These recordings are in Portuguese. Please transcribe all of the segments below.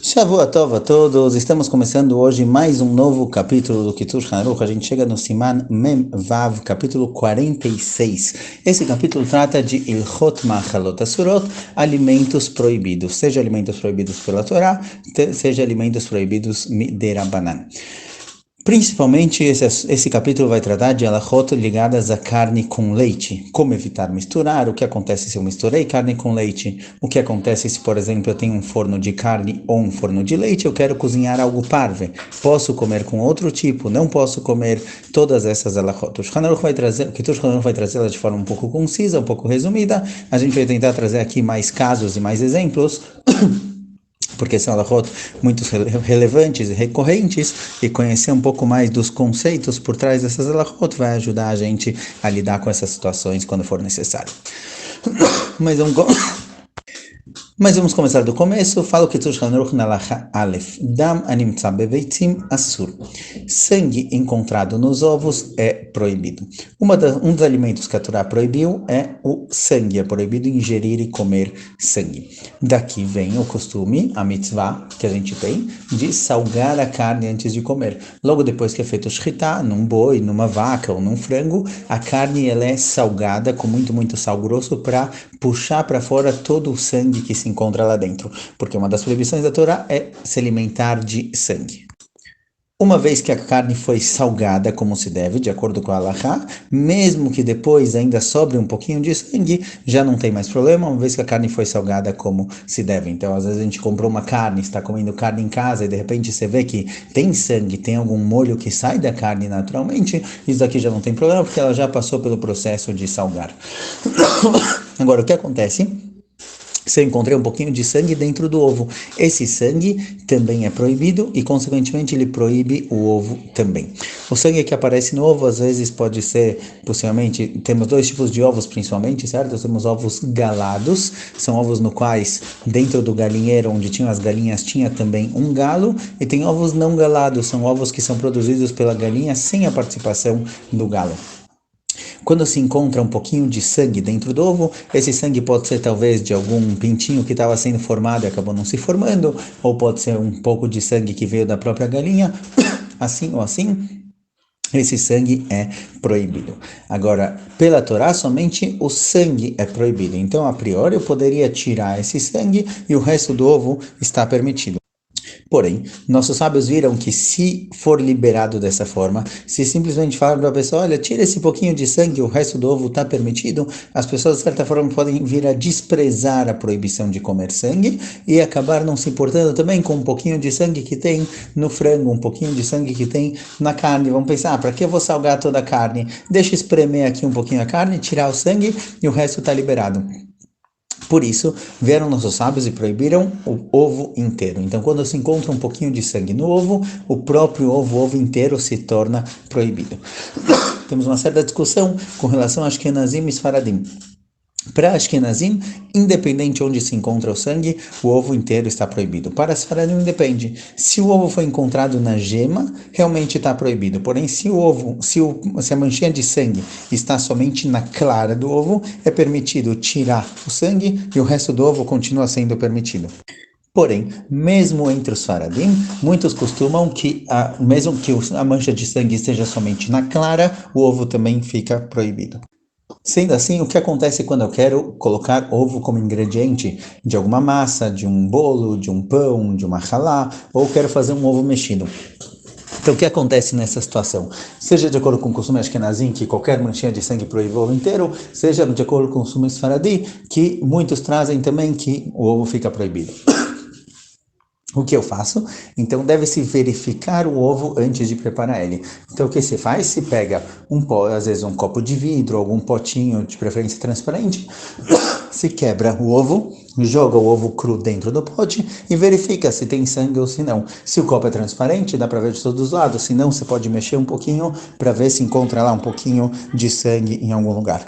Shavua Tov a todos, estamos começando hoje mais um novo capítulo do Kitush Haruch. A gente chega no Siman Mem Vav, capítulo 46. Esse capítulo trata de Ilchot Machalot Asurot, alimentos proibidos, seja alimentos proibidos pela Torá, seja alimentos proibidos Miderabanan. Principalmente esse capítulo vai tratar de halachot ligadas à carne com leite. Como evitar misturar, o que acontece se eu misturei carne com leite, o que acontece se, por exemplo, eu tenho um forno de carne ou um forno de leite, eu quero cozinhar algo parve. Posso comer com outro tipo, não posso comer todas essas halachot. O Shulchan Aruch vai trazê-la de forma um pouco concisa, um pouco resumida. A gente vai tentar trazer aqui mais casos e mais exemplos. Porque são halachot muito relevantes e recorrentes, e conhecer um pouco mais dos conceitos por trás dessas halachot vai ajudar a gente a lidar com essas situações quando for necessário. Mas vamos começar do começo. Fala o Kitush Haruch na Halacha Aleph. Dam animtza beveitzim asur. Sangue encontrado nos ovos é proibido. Um dos alimentos que a Torá proibiu é o sangue. É proibido ingerir e comer sangue. Daqui vem o costume, a mitzvah que a gente tem, de salgar a carne antes de comer. Logo depois que é feito o shchita, num boi, numa vaca ou num frango, a carne ela é salgada com muito sal grosso para puxar para fora todo o sangue que se encontra lá dentro, porque uma das proibições da Torá é se alimentar de sangue. Uma vez que a carne foi salgada como se deve, de acordo com a Halachá, mesmo que depois ainda sobre um pouquinho de sangue, já não tem mais problema, uma vez que a carne foi salgada como se deve. Então, às vezes a gente comprou uma carne, está comendo carne em casa e de repente você vê que tem sangue, tem algum molho que sai da carne naturalmente, isso daqui já não tem problema, porque ela já passou pelo processo de salgar. Agora, o que acontece? Se eu encontrei um pouquinho de sangue dentro do ovo, esse sangue também é proibido e, consequentemente, ele proíbe o ovo também. O sangue que aparece no ovo, às vezes, pode ser, possivelmente, temos dois tipos de ovos, principalmente, certo? Temos ovos galados, são ovos no quais, dentro do galinheiro, onde tinham as galinhas, tinha também um galo, e tem ovos não galados, são ovos que são produzidos pela galinha sem a participação do galo. Quando se encontra um pouquinho de sangue dentro do ovo, esse sangue pode ser talvez de algum pintinho que estava sendo formado e acabou não se formando, ou pode ser um pouco de sangue que veio da própria galinha, assim ou assim. Esse sangue é proibido. Agora, pela Torá, somente o sangue é proibido. Então, a priori, eu poderia tirar esse sangue e o resto do ovo está permitido. Porém, nossos sábios viram que se for liberado dessa forma, se simplesmente falar para a pessoa, olha, tira esse pouquinho de sangue, o resto do ovo está permitido, as pessoas de certa forma podem vir a desprezar a proibição de comer sangue e acabar não se importando também com um pouquinho de sangue que tem no frango, um pouquinho de sangue que tem na carne. Vão pensar, para que eu vou salgar toda a carne? Deixa espremer aqui um pouquinho a carne, tirar o sangue e o resto está liberado. Por isso, vieram nossos sábios e proibiram o ovo inteiro. Então, quando se encontra um pouquinho de sangue no ovo, o próprio ovo inteiro se torna proibido. Temos uma certa discussão com relação a Ashkenazim e Sfaradim. Para Ashkenazim, independente onde se encontra o sangue, o ovo inteiro está proibido. Para Sfaradim, depende. Se o ovo foi encontrado na gema, realmente está proibido. Porém, se a manchinha de sangue está somente na clara do ovo, é permitido tirar o sangue e o resto do ovo continua sendo permitido. Porém, mesmo entre os Sfaradim, muitos costumam que, mesmo que a mancha de sangue esteja somente na clara, o ovo também fica proibido. Sendo assim, o que acontece quando eu quero colocar ovo como ingrediente de alguma massa, de um bolo, de um pão, de uma halá, ou quero fazer um ovo mexido? Então, o que acontece nessa situação? Seja de acordo com o costume Ashkenazim, que qualquer manchinha de sangue proíbe o ovo inteiro, seja de acordo com o costume Sfaradi, que muitos trazem também que o ovo fica proibido. O que eu faço? Então, deve-se verificar o ovo antes de preparar ele. Então, o que se faz? Se pega às vezes um copo de vidro, algum potinho, de preferência transparente, se quebra o ovo, joga o ovo cru dentro do pote e verifica se tem sangue ou se não. Se o copo é transparente, dá para ver de todos os lados. Se não, você pode mexer um pouquinho para ver se encontra lá um pouquinho de sangue em algum lugar.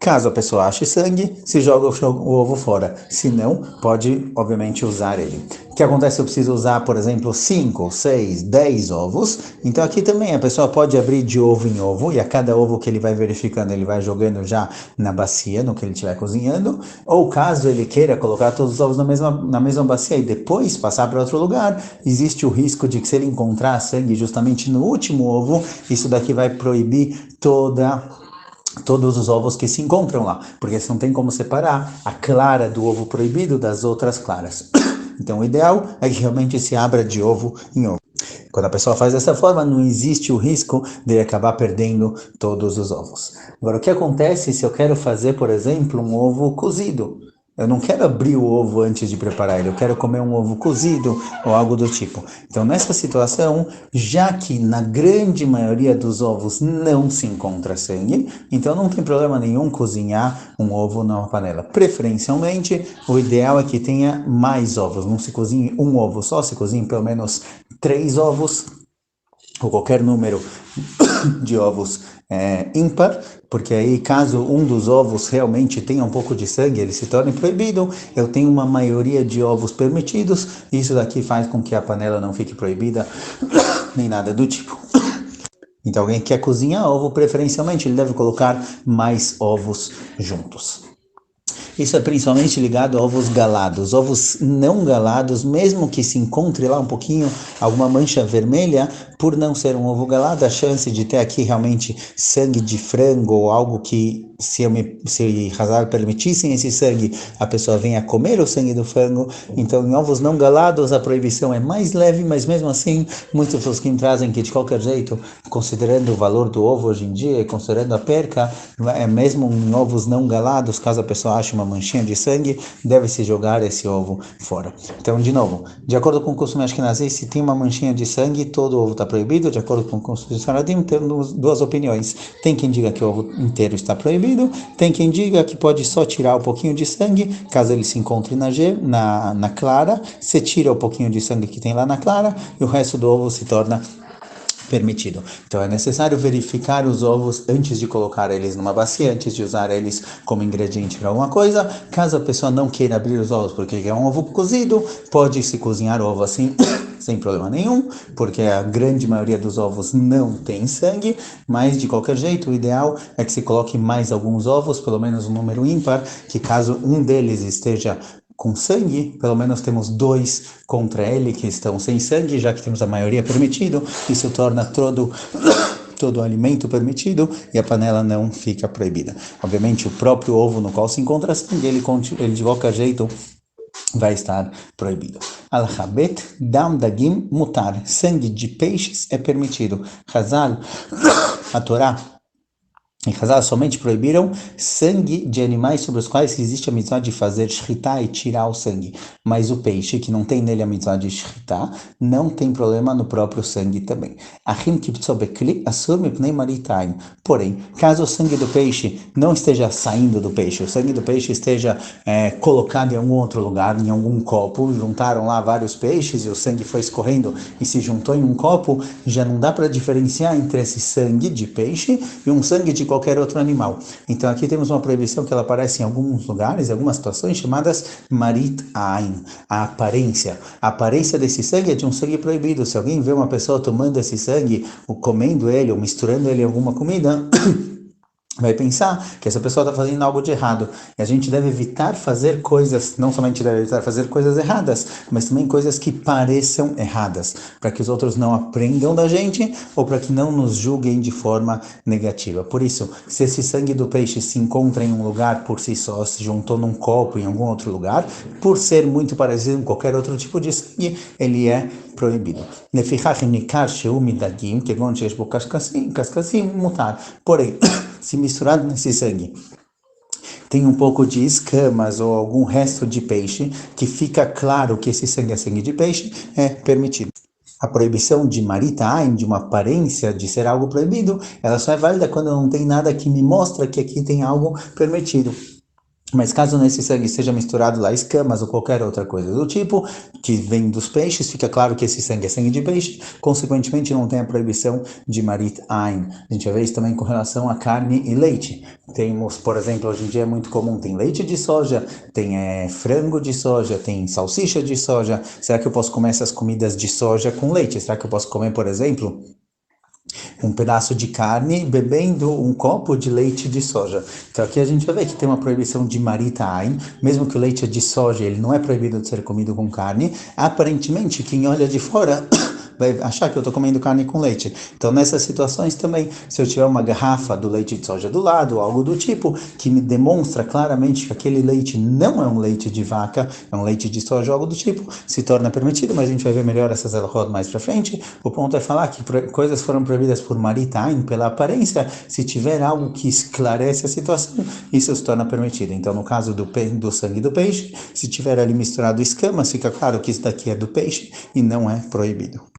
Caso a pessoa ache sangue, se joga o ovo fora. Se não, pode, obviamente, usar ele. O que acontece se eu preciso usar, por exemplo, 5, 6, 10 ovos? Então aqui também a pessoa pode abrir de ovo em ovo, e a cada ovo que ele vai verificando, ele vai jogando já na bacia, no que ele estiver cozinhando. Ou caso ele queira colocar todos os ovos na mesma bacia e depois passar para outro lugar, existe o risco de que se ele encontrar sangue justamente no último ovo, isso daqui vai proibir todos os ovos que se encontram lá, porque você não tem como separar a clara do ovo proibido das outras claras. Então, o ideal é que realmente se abra de ovo em ovo. Quando a pessoa faz dessa forma, não existe o risco de acabar perdendo todos os ovos. Agora, o que acontece se eu quero fazer, por exemplo, um ovo cozido? Eu não quero abrir o ovo antes de preparar ele, eu quero comer um ovo cozido ou algo do tipo. Então, nessa situação, já que na grande maioria dos ovos não se encontra sangue, então não tem problema nenhum cozinhar um ovo numa panela. Preferencialmente, o ideal é que tenha mais ovos, não se cozinhe um ovo só, se cozinhe pelo menos 3 ovos, ou qualquer número de ovos ímpar, porque aí caso um dos ovos realmente tenha um pouco de sangue, ele se torne proibido, eu tenho uma maioria de ovos permitidos, e isso daqui faz com que a panela não fique proibida, nem nada do tipo. Então alguém que quer cozinhar ovo, preferencialmente ele deve colocar mais ovos juntos. Isso é principalmente ligado a ovos galados. Ovos não galados, mesmo que se encontre lá um pouquinho, alguma mancha vermelha, por não ser um ovo galado, a chance de ter aqui realmente sangue de frango ou algo que, se Hazar permitissem esse sangue, a pessoa venha comer o sangue do frango. Então, em ovos não galados, a proibição é mais leve, mas mesmo assim, muitos poskim trazem que, de qualquer jeito, considerando o valor do ovo hoje em dia e considerando a perca, mesmo em ovos não galados, caso a pessoa ache uma manchinha de sangue, deve-se jogar esse ovo fora. Então, de novo, de acordo com o costume ashkenazi, se tem uma manchinha de sangue, todo ovo está proibido. De acordo com o costume sefaradim, temos duas opiniões. Tem quem diga que o ovo inteiro está proibido, tem quem diga que pode só tirar um pouquinho de sangue, caso ele se encontre na clara, você tira o pouquinho de sangue que tem lá na clara, e o resto do ovo se torna permitido. Então é necessário verificar os ovos antes de colocar eles numa bacia, antes de usar eles como ingrediente para alguma coisa. Caso a pessoa não queira abrir os ovos porque é um ovo cozido, pode-se cozinhar o ovo assim sem problema nenhum, porque a grande maioria dos ovos não tem sangue, mas de qualquer jeito o ideal é que se coloque mais alguns ovos, pelo menos um número ímpar, que caso um deles esteja com sangue, pelo menos temos 2 contra ele que estão sem sangue, já que temos a maioria permitido, isso torna todo o alimento permitido e a panela não fica proibida. Obviamente, o próprio ovo no qual se encontra sangue, ele de qualquer jeito vai estar proibido. Al-Habet, Dam Dagim Mutar, sangue de peixes é permitido. Hazal, a Torá e Hazal somente proibiram sangue de animais sobre os quais existe a mitzvah de fazer shritá e tirar o sangue. Mas o peixe, que não tem nele a mitzvah de shritá, não tem problema no próprio sangue também. Achim kiptzobekli asur mipnei maritain. Porém, caso o sangue do peixe não esteja saindo do peixe, o sangue do peixe esteja colocado em algum outro lugar, em algum copo, juntaram lá vários peixes e o sangue foi escorrendo e se juntou em um copo, já não dá para diferenciar entre esse sangue de peixe e um sangue de qualquer outro animal. Então aqui temos uma proibição que ela aparece em alguns lugares, em algumas situações, chamadas marit ain, a aparência. A aparência desse sangue é de um sangue proibido. Se alguém vê uma pessoa tomando esse sangue, ou comendo ele, ou misturando ele em alguma comida, vai pensar que essa pessoa está fazendo algo de errado. E a gente deve evitar fazer coisas, não somente deve evitar fazer coisas erradas, mas também coisas que pareçam erradas, para que os outros não aprendam da gente ou para que não nos julguem de forma negativa. Por isso, se esse sangue do peixe se encontra em um lugar por si só, se juntou num copo em algum outro lugar, por ser muito parecido com qualquer outro tipo de sangue, ele é proibido. Porém, se misturado nesse sangue tem um pouco de escamas ou algum resto de peixe, que fica claro que esse sangue é sangue de peixe, é permitido. A proibição de maritain, de uma aparência de ser algo proibido, ela só é válida quando não tem nada que me mostra que aqui tem algo permitido. Mas caso nesse sangue seja misturado lá escamas ou qualquer outra coisa do tipo, que vem dos peixes, fica claro que esse sangue é sangue de peixe, consequentemente não tem a proibição de Marit Ain. A gente vê isso também com relação a carne e leite. Temos, por exemplo, hoje em dia é muito comum, tem leite de soja, tem frango de soja, tem salsicha de soja. Será que eu posso comer essas comidas de soja com leite? Será que eu posso comer, por exemplo, um pedaço de carne bebendo um copo de leite de soja? Então aqui a gente vai ver que tem uma proibição de Maritaim, mesmo que o leite de soja ele não é proibido de ser comido com carne. Aparentemente, quem olha de fora vai achar que eu estou comendo carne com leite. Então, nessas situações também, se eu tiver uma garrafa do leite de soja do lado, ou algo do tipo, que me demonstra claramente que aquele leite não é um leite de vaca, é um leite de soja, algo do tipo, se torna permitido, mas a gente vai ver melhor essas halachot mais para frente. O ponto é falar que coisas foram proibidas por Maritain, pela aparência, se tiver algo que esclarece a situação, isso se torna permitido. Então, no caso do sangue do peixe, se tiver ali misturado escamas, fica claro que isso daqui é do peixe e não é proibido.